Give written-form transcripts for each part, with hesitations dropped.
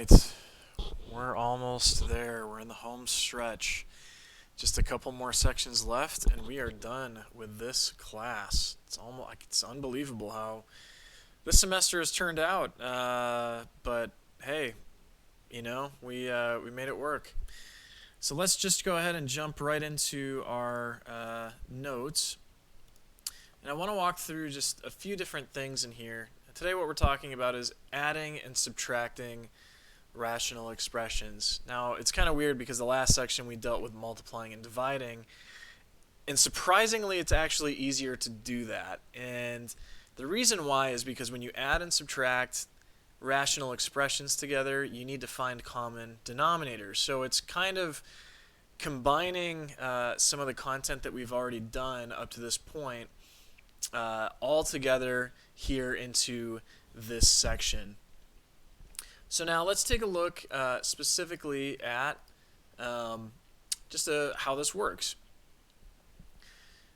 Alright, we're almost there. We're in the home stretch. Just a couple more sections left, and we are done with this class. It's almost like it's unbelievable how this semester has turned out. But hey, we made it work. So let's just go ahead and jump right into our notes. And I want to walk through just a few different things in here. Today what we're talking about is adding and subtracting rational expressions. Now, it's kind of weird because the last section we dealt with multiplying and dividing, and surprisingly it's actually easier to do that. And the reason why is because when you add and subtract rational expressions together, you need to find common denominators. So it's kind of combining some of the content that we've already done up to this point all together here into this section. So now let's take a look specifically at just how this works.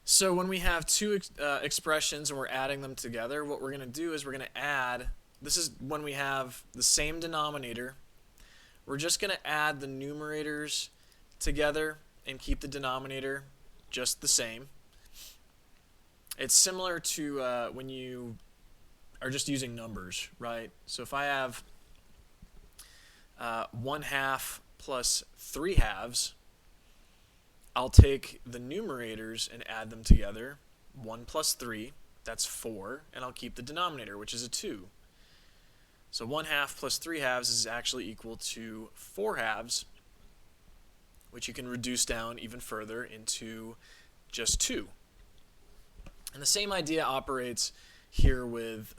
So when we have two expressions and we're adding them together, what we're going to do is we're going to add, this is when we have the same denominator, we're just going to add the numerators together and keep the denominator just the same. It's similar to when you are just using numbers, right? So if I have 1/2 plus 3/2, I'll take the numerators and add them together. 1 plus 3, that's 4, and I'll keep the denominator, which is a 2. So 1/2 plus 3/2 is actually equal to 4/2, which you can reduce down even further into just 2. And the same idea operates here with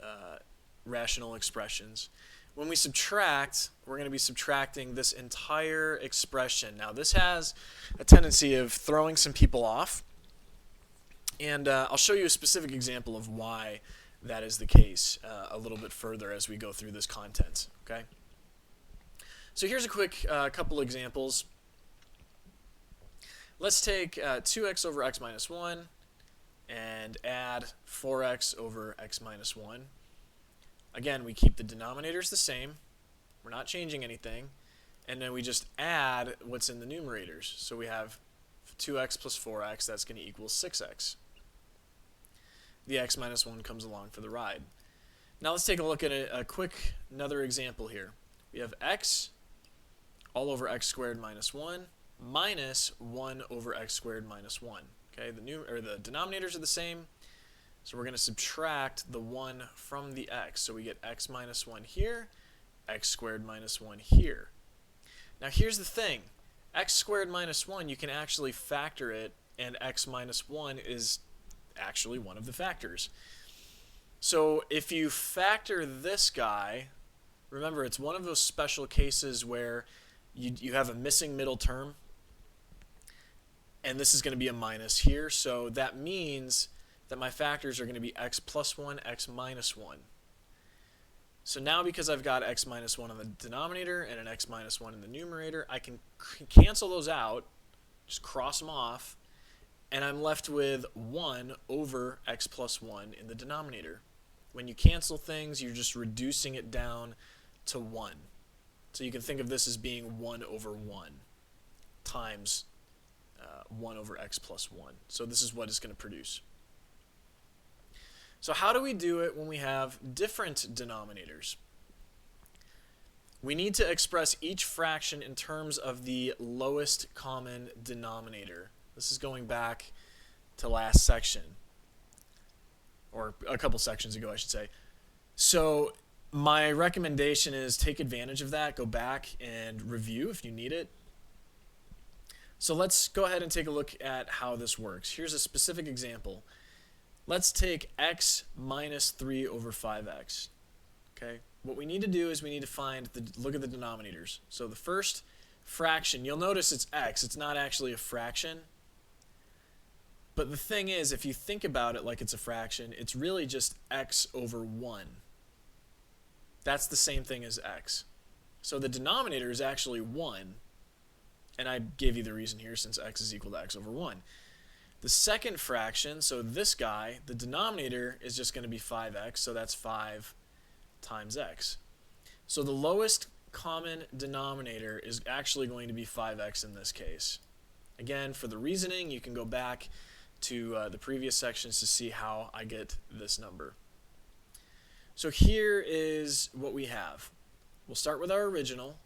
rational expressions. When we subtract, we're going to be subtracting this entire expression. Now, this has a tendency of throwing some people off, and I'll show you a specific example of why that is the case a little bit further as we go through this content. Okay. So here's a quick couple examples. Let's take 2x over x minus 1 and add 4x over x minus 1. Again, we keep the denominators the same. We're not changing anything. And then we just add what's in the numerators. So we have 2x plus 4x, that's going to equal 6x. The x minus 1 comes along for the ride. Now let's take a look at another example here. We have x all over x squared minus 1 minus 1 over x squared minus 1. Okay, the denominators are the same, so we're going to subtract the 1 from the x. So we get x minus 1 here, x squared minus 1 here. Now here's the thing. X squared minus 1, you can actually factor it, and x minus 1 is actually one of the factors. So if you factor this guy, remember it's one of those special cases where you have a missing middle term, and this is going to be a minus here, so that means that my factors are going to be x plus 1, x minus 1. So now because I've got x minus 1 on the denominator and an x minus 1 in the numerator, I can cancel those out, just cross them off, and I'm left with 1 over x plus 1 in the denominator. When you cancel things, you're just reducing it down to 1. So you can think of this as being 1 over 1 times 1 over x plus 1. So this is what it's going to produce. So how do we do it when we have different denominators? We need to express each fraction in terms of the lowest common denominator. This is going back to last section, or a couple sections ago, I should say. So my recommendation is take advantage of that. Go back and review if you need it. So let's go ahead and take a look at how this works. Here's a specific example. Let's take x minus 3 over 5x. Okay. What we need to do is we need to look at the denominators. So the first fraction, you'll notice it's x. It's not actually a fraction. But the thing is, if you think about it like it's a fraction, it's really just x over 1. That's the same thing as x. So the denominator is actually 1. And I gave you the reason here since x is equal to x over 1. The second fraction, so this guy, the denominator is just going to be 5x, so that's 5 times x. So the lowest common denominator is actually going to be 5x in this case. Again, for the reasoning, you can go back to the previous sections to see how I get this number. So here is what we have. We'll start with our original,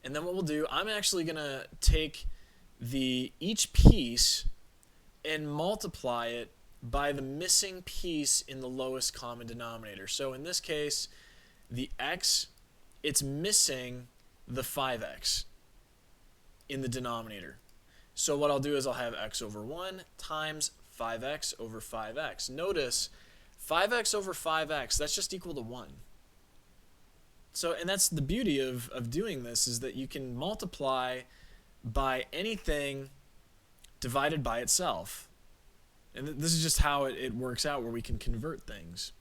and then what we'll do, I'm actually going to take each piece and multiply it by the missing piece in the lowest common denominator. So in this case, the x, it's missing the 5x in the denominator. So what I'll do is I'll have x over 1 times 5x over 5x. Notice 5x over 5x, that's just equal to 1. So, and that's the beauty of doing this, is that you can multiply by anything divided by itself. And this is just how it works out, where we can convert things.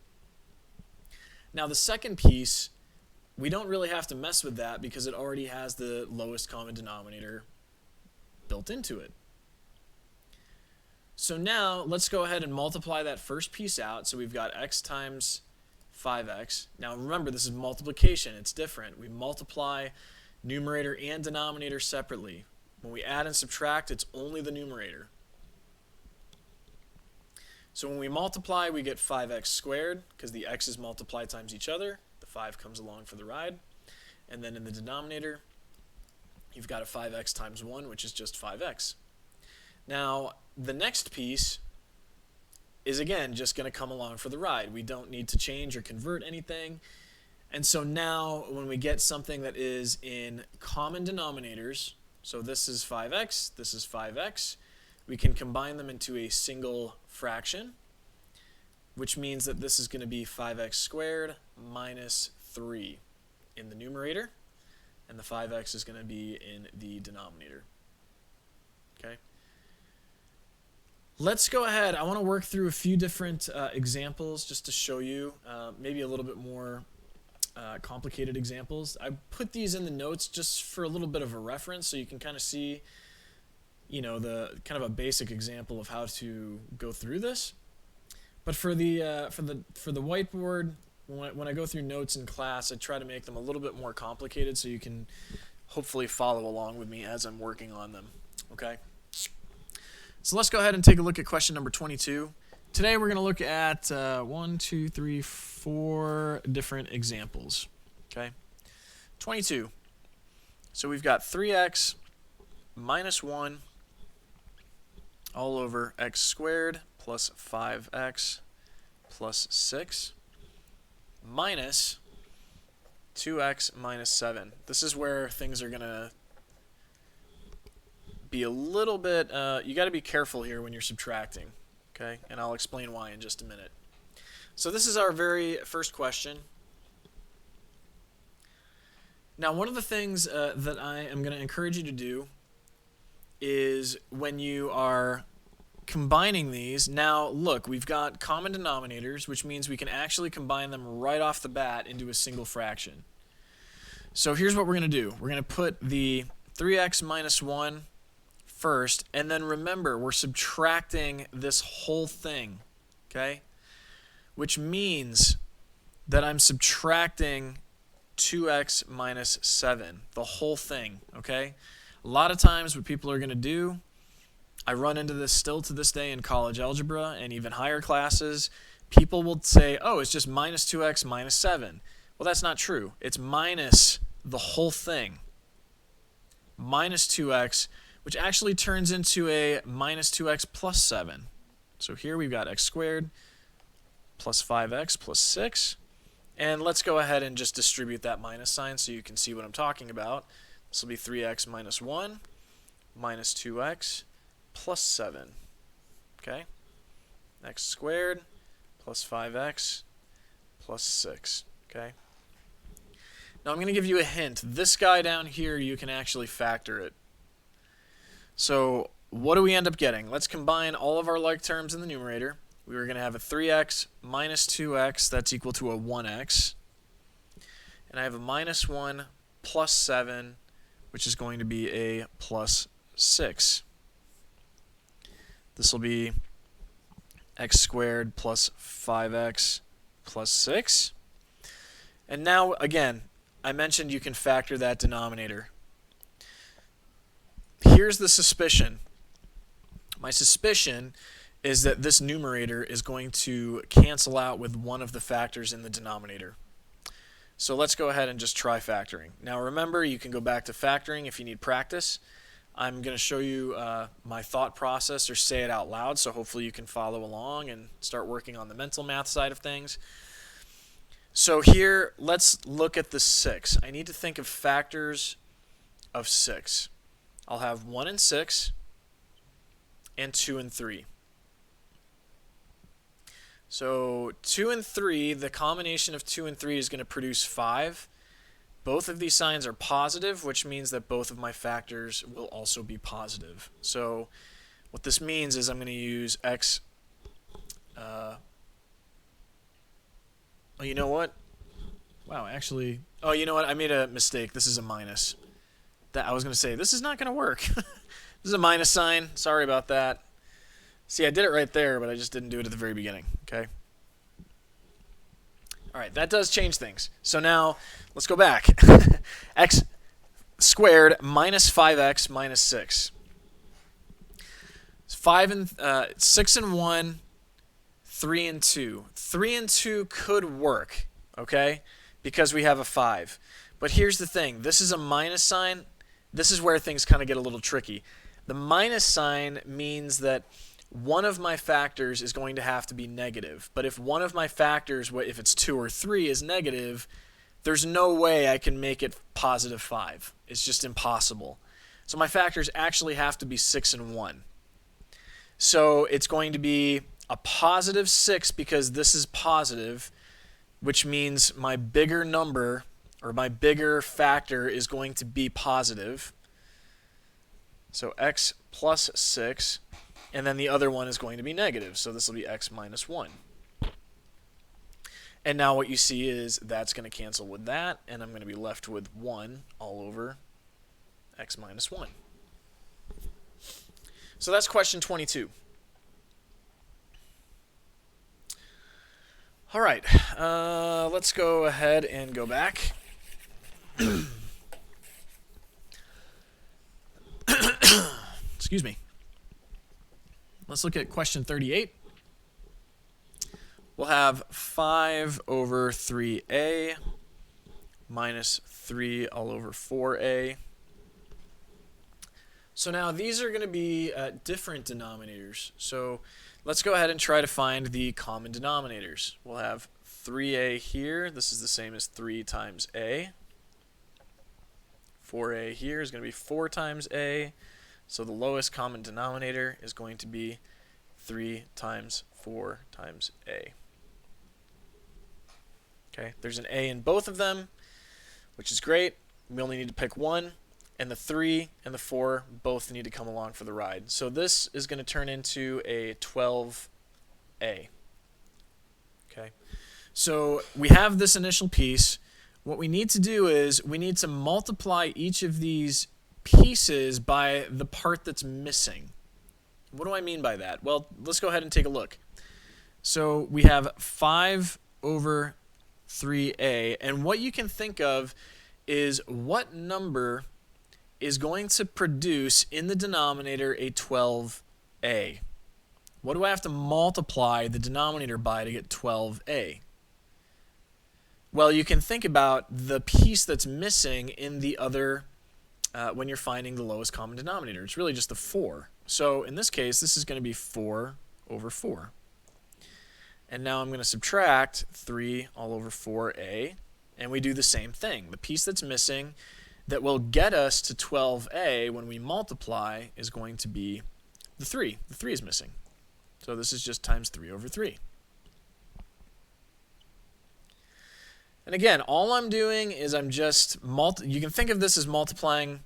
Now the second piece, we don't really have to mess with that because it already has the lowest common denominator built into it. So now let's go ahead and multiply that first piece out. So we've got x times 5x. Now remember, this is multiplication. It's different. We multiply numerator and denominator separately. When we add and subtract, it's only the numerator. So when we multiply, we get 5x squared because the x's multiply times each other. The 5 comes along for the ride. And then in the denominator, you've got a 5x times 1, which is just 5x. Now, the next piece is, again, just going to come along for the ride. We don't need to change or convert anything. And so now, when we get something that is in common denominators, so this is 5x, this is 5x, we can combine them into a single fraction, which means that this is going to be 5x squared minus 3 in the numerator, and the 5x is going to be in the denominator. Okay. Let's go ahead. I want to work through a few different examples just to show you maybe a little bit more complicated examples. I put these in the notes just for a little bit of a reference, so you can kind of see, you know, the kind of a basic example of how to go through this. But for the whiteboard, when I go through notes in class, I try to make them a little bit more complicated so you can hopefully follow along with me as I'm working on them. Okay. So let's go ahead and take a look at question number 22. Today we're going to look at 4 different examples. Okay. 22. So we've got 3x minus 1 all over x squared plus 5x plus 6 minus 2x minus 7. This is where things are going to be a little bit, you got to be careful here when you're subtracting, okay? And I'll explain why in just a minute. So this is our very first question. Now, one of the things that I am going to encourage you to do is when you are combining these, now look, we've got common denominators, which means we can actually combine them right off the bat into a single fraction. So here's what we're going to do. We're going to put the 3x minus 1 first, and then remember, we're subtracting this whole thing, okay? Which means that I'm subtracting 2x minus 7, the whole thing, okay? A lot of times what people are going to do, I run into this still to this day in college algebra and even higher classes, people will say, oh, it's just minus 2x minus 7. Well, that's not true. It's minus the whole thing, minus 2x, which actually turns into a minus 2x plus 7. So here we've got x squared plus 5x plus 6. And let's go ahead and just distribute that minus sign so you can see what I'm talking about. This will be 3x minus 1 minus 2x plus 7. Okay? X squared plus 5x plus 6. Okay? Now I'm going to give you a hint. This guy down here, you can actually factor it. So what do we end up getting? Let's combine all of our like terms in the numerator. We were going to have a 3x minus 2x, that's equal to a 1x. And I have a minus 1 plus 7, which is going to be a plus 6. This will be x squared plus 5x plus 6. And now, again, I mentioned you can factor that denominator. Here's the suspicion. My suspicion is that this numerator is going to cancel out with one of the factors in the denominator. So let's go ahead and just try factoring. Now remember, you can go back to factoring if you need practice. I'm going to show you my thought process or say it out loud, so hopefully you can follow along and start working on the mental math side of things. So here, let's look at the 6. I need to think of factors of 6. I'll have 1 and 6 and 2 and 3. So 2 and 3, the combination of 2 and 3 is going to produce 5. Both of these signs are positive, which means that both of my factors will also be positive. So what this means is I'm going to use x. Oh, you know what? Wow, actually, oh, you know what? I made a mistake. This is a minus. That I was going to say, this is not going to work. This is a minus sign. Sorry about that. See, I did it right there, but I just didn't do it at the very beginning. Okay. All right, that does change things. So now let's go back. X squared minus 5x minus 6. 6 and 1, 3 and 2. 3 and 2 could work, okay, because we have a 5. But here's the thing. This is a minus sign. This is where things kind of get a little tricky. The minus sign means that one of my factors is going to have to be negative. But if one of my factors, if it's 2 or 3, is negative, there's no way I can make it positive 5. It's just impossible. So my factors actually have to be 6 and 1. So it's going to be a positive 6 because this is positive, which means my bigger number or my bigger factor is going to be positive. So x plus 6. And then the other one is going to be negative, so this will be x minus 1. And now what you see is that's going to cancel with that, and I'm going to be left with 1 all over x minus 1. So that's question 22. All right, let's go ahead and go back. Excuse me. Let's look at question 38. We'll have 5 over 3a minus 3 all over 4a. So now these are going to be different denominators. So let's go ahead and try to find the common denominators. We'll have 3a here. This is the same as 3 times a. 4a here is going to be 4 times a. So the lowest common denominator is going to be 3 times 4 times a. Okay, there's an a in both of them, which is great. We only need to pick one, and the 3 and the 4 both need to come along for the ride. So this is going to turn into a 12a. Okay, so we have this initial piece. What we need to do is we need to multiply each of these pieces by the part that's missing. What do I mean by that? Well, let's go ahead and take a look. So we have 5 over 3a, and what you can think of is what number is going to produce in the denominator a 12a. What do I have to multiply the denominator by to get 12a? Well, you can think about the piece that's missing in the other when you're finding the lowest common denominator. It's really just the 4. So in this case, this is going to be 4 over 4. And now I'm going to subtract 3 all over 4a, and we do the same thing. The piece that's missing that will get us to 12a when we multiply is going to be the 3. The 3 is missing. So this is just times 3 over 3. And again, all I'm doing is I'm just you can think of this as multiplying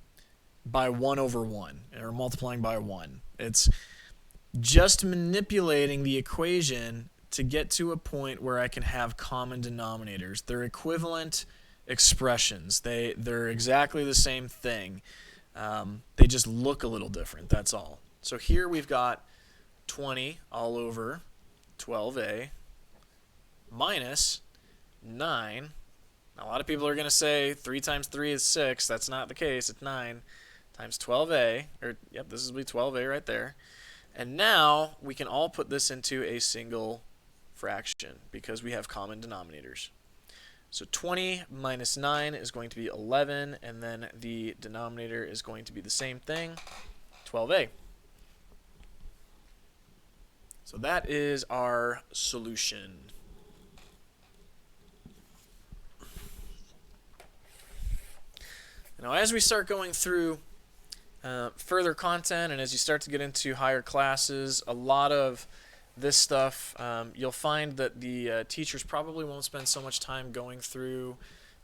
by 1 over 1, or multiplying by 1. It's just manipulating the equation to get to a point where I can have common denominators. They're equivalent expressions. They're exactly the same thing. They just look a little different, that's all. So here we've got 20 all over 12a minus 9 Now, a lot of people are going to say 3 times 3 is 6. That's not the case. It's 9 times 12a. Or, yep, this will be 12a right there. And now we can all put this into a single fraction because we have common denominators. So 20 minus 9 is going to be 11, and then the denominator is going to be the same thing, 12a. So that is our solution. Now, as we start going through further content and as you start to get into higher classes, a lot of this stuff, you'll find that the teachers probably won't spend so much time going through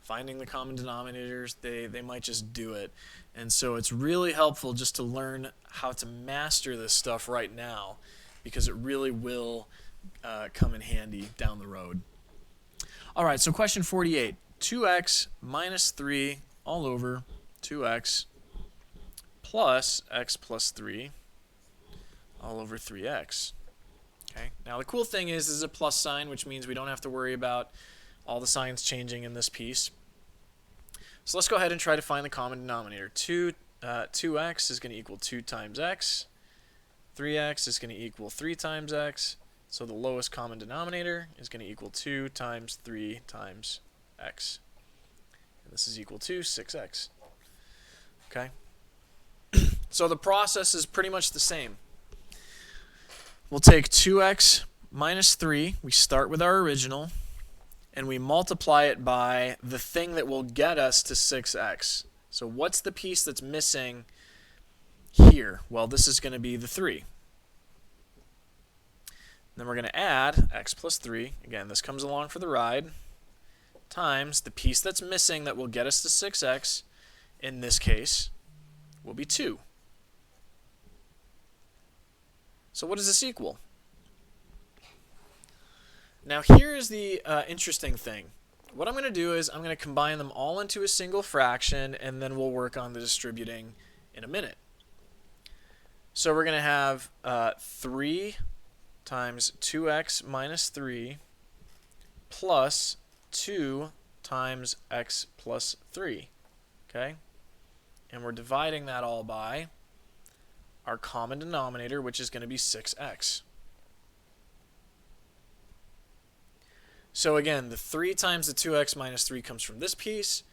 finding the common denominators. They might just do it. And so it's really helpful just to learn how to master this stuff right now, because it really will come in handy down the road. All right, so question 48. 2x minus 3 all over 2x plus x plus 3 all over 3x. Okay. Now the cool thing is this is a plus sign, which means we don't have to worry about all the signs changing in this piece. So let's go ahead and try to find the common denominator. 2x is going to equal 2 times x. 3x is going to equal 3 times x. So the lowest common denominator is going to equal 2 times 3 times x. And this is equal to 6x. Okay. So the process is pretty much the same. We'll take 2x minus 3. We start with our original, and we multiply it by the thing that will get us to 6x. So what's the piece that's missing here? Well, this is going to be the 3. Then we're going to add x plus 3. Again, this comes along for the ride, times the piece that's missing that will get us to 6x, in this case, will be 2. So what does this equal? Now here is the interesting thing. What I'm going to do is I'm going to combine them all into a single fraction, and then we'll work on the distributing in a minute. So we're going to have 3 times 2x minus 3 plus 2 times x plus 3. Okay? And we're dividing that all by our common denominator, which is going to be 6x. So again, the 3 times the 2x minus 3 comes from this piece.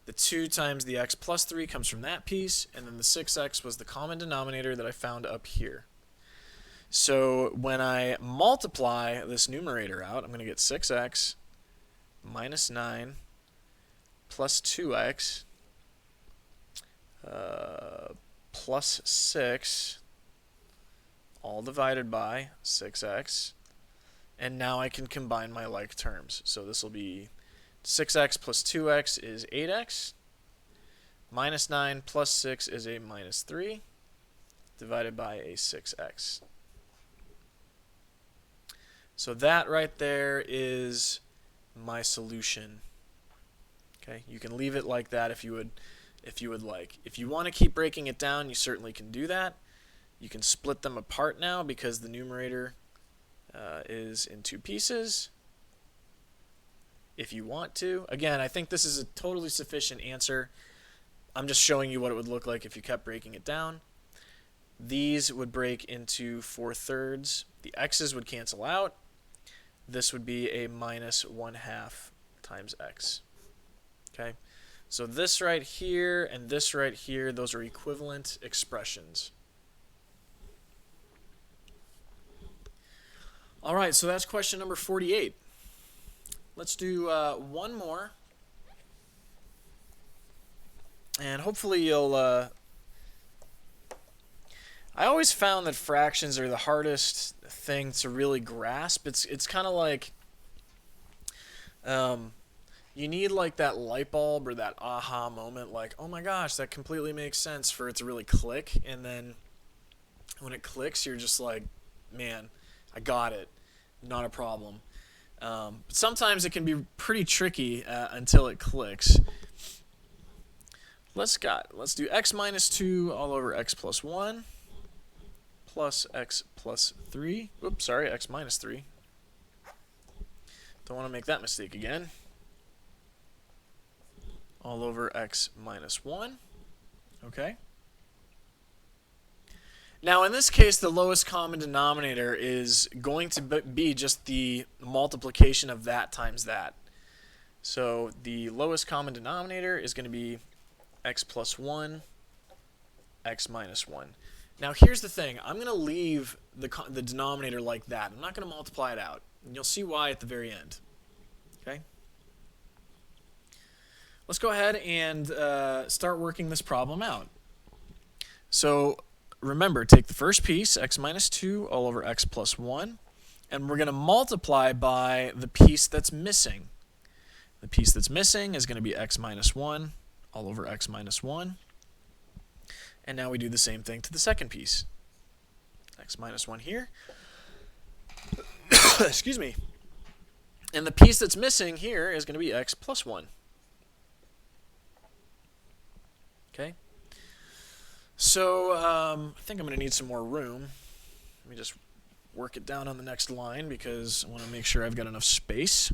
The 2 times the x plus 3 comes from that piece. And then the 6x was the common denominator that I found up here. So when I multiply this numerator out, I'm going to get 6x minus 9 plus 2x plus 6, all divided by 6x. And now I can combine my like terms. So this will be 6x plus 2x is 8x. Minus 9 plus 6 is a minus 3, divided by a 6x. So that right there is my solution. Okay, you can leave it like that if you would like. If you want to keep breaking it down, you certainly can do that. You can split them apart now because the numerator is in 2 pieces if you want to. Again, I think this is a totally sufficient answer. I'm just showing you what it would look like if you kept breaking it down. These would break into 4/3. The x's would cancel out. This would be a minus 1/2 times x. Okay, so this right here and this right here, those are equivalent expressions. All right, so that's question number 48. Let's do one more. And hopefully you'll... I always found that fractions are the hardest thing to really grasp. It's kind of like... you need like that light bulb or that aha moment, like, oh my gosh, that completely makes sense, for it to really click. And then when it clicks, you're just like, man, I got it. Not a problem. But sometimes it can be pretty tricky until it clicks. Let's do x minus 2 all over x plus 1 plus x plus 3. Oops, sorry, x minus 3. Don't want to make that mistake again. all over x minus 1. Okay. Now in this case, the lowest common denominator is going to be just the multiplication of that times that. So the lowest common denominator is going to be x plus 1, x minus 1. Now here's the thing. I'm going to leave the denominator like that. I'm not going to multiply it out. And you'll see why at the very end. Okay? Let's go ahead and start working this problem out. So remember, take the first piece, x minus 2 all over x plus 1, and we're going to multiply by the piece that's missing. The piece that's missing is going to be x minus 1 all over x minus 1. And now we do the same thing to the second piece. X minus 1 here. Excuse me. And the piece that's missing here is going to be x plus 1. Okay. So I think I'm going to need some more room. Let me just work it down on the next line because I want to make sure I've got enough space.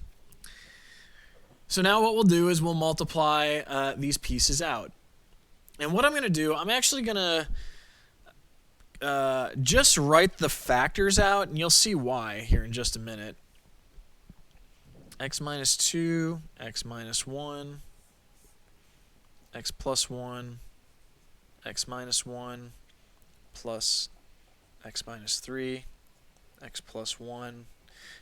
So now what we'll do is we'll multiply these pieces out. And what I'm going to do, I'm actually going to just write the factors out, and you'll see why here in just a minute. X minus 2, x minus 1, x plus 1, x minus 1, plus x minus 3, x plus 1.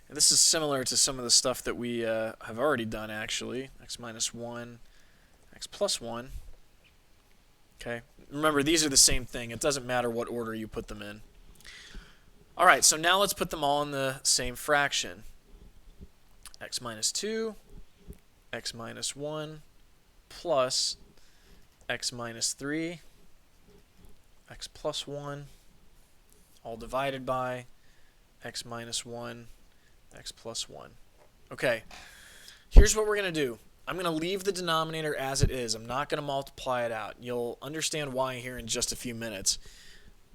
And this is similar to some of the stuff that we have already done, actually. X minus 1, x plus 1. Okay. Remember, these are the same thing. It doesn't matter what order you put them in. All right, so now let's put them all in the same fraction. X minus 2, x minus 1, plus x minus 3, x plus 1, all divided by x minus 1, x plus 1. Okay, here's what we're going to do. I'm going to leave the denominator as it is. I'm not going to multiply it out. You'll understand why here in just a few minutes.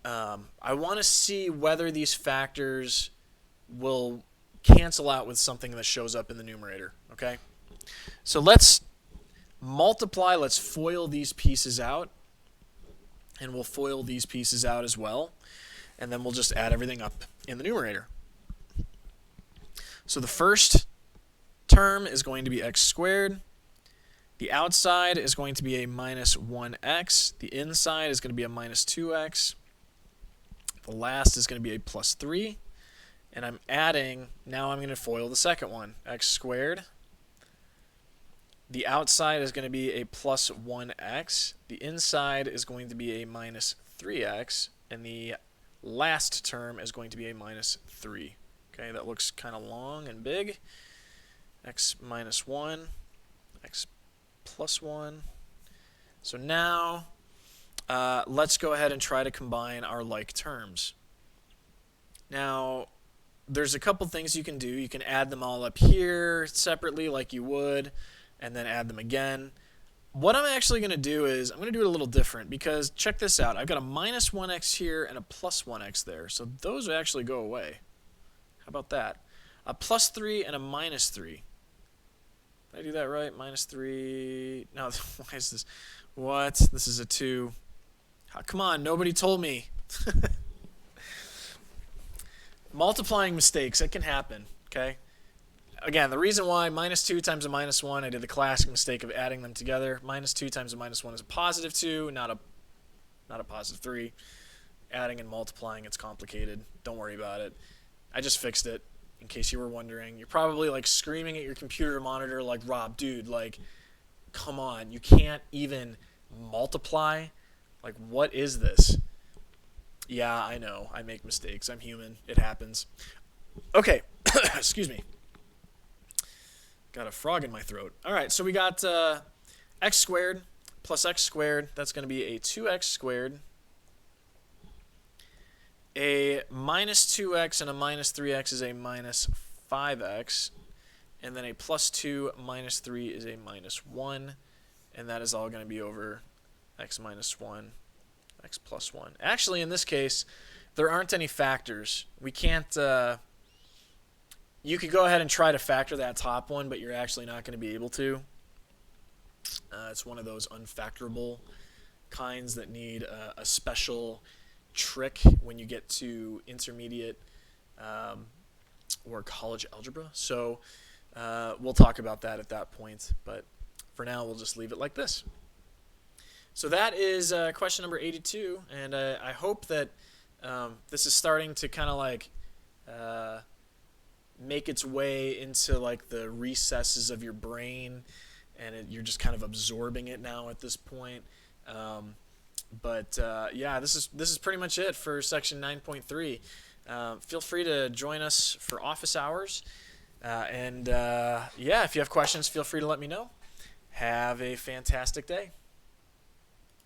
I want to see whether these factors will cancel out with something that shows up in the numerator. Okay? So let's multiply. Let's FOIL these pieces out. And we'll FOIL these pieces out as well. And then we'll just add everything up in the numerator. So the first term is going to be x squared. The outside is going to be a minus 1x. The inside is going to be a minus 2x. The last is going to be a plus 3. And I'm adding, now I'm going to FOIL the second one, x squared. The outside is going to be a plus 1x. The inside is going to be a minus 3x. And the last term is going to be a minus 3. Okay, that looks kind of long and big. X minus 1, x plus 1. So now let's go ahead and try to combine our like terms. Now, there's a couple things you can do. You can add them all up here separately like you would, and then add them again. What I'm actually going to do is I'm going to do it a little different because check this out. I've got a minus 1x here and a plus 1x there. So those actually go away. How about that? A plus 3 and a minus 3. Did I do that right? Minus 3. No, why is this? What? This is a 2. Come on, nobody told me. Multiplying mistakes, it can happen, okay? Again, the reason why minus 2 times a minus 1, I did the classic mistake of adding them together. Minus 2 times a minus 1 is a positive 2, not a positive 3. Adding and multiplying, it's complicated. Don't worry about it. I just fixed it, in case you were wondering. You're probably like screaming at your computer monitor like, Rob, dude, like, come on. You can't even multiply? Like, what is this? Yeah, I know. I make mistakes. I'm human. It happens. Okay. Excuse me. Got a frog in my throat. All right, so we got x squared plus x squared. That's going to be a 2x squared. A minus 2x and a minus 3x is a minus 5x. And then a plus 2 minus 3 is a minus 1. And that is all going to be over x minus 1, x plus 1. Actually, in this case, there aren't any factors. We can't... you could go ahead and try to factor that top one, but you're actually not going to be able to. It's one of those unfactorable kinds that need a special trick when you get to intermediate um, or college algebra. So we'll talk about that at that point. But for now, we'll just leave it like this. So that is question number 82, and I hope that this is starting to kind of like uh, make its way into like the recesses of your brain, and you're just kind of absorbing it now at this point. Um, but yeah, this is pretty much it for section 9.3. Feel free to join us for office hours, and yeah, if you have questions, feel free to let me know. Have a fantastic day.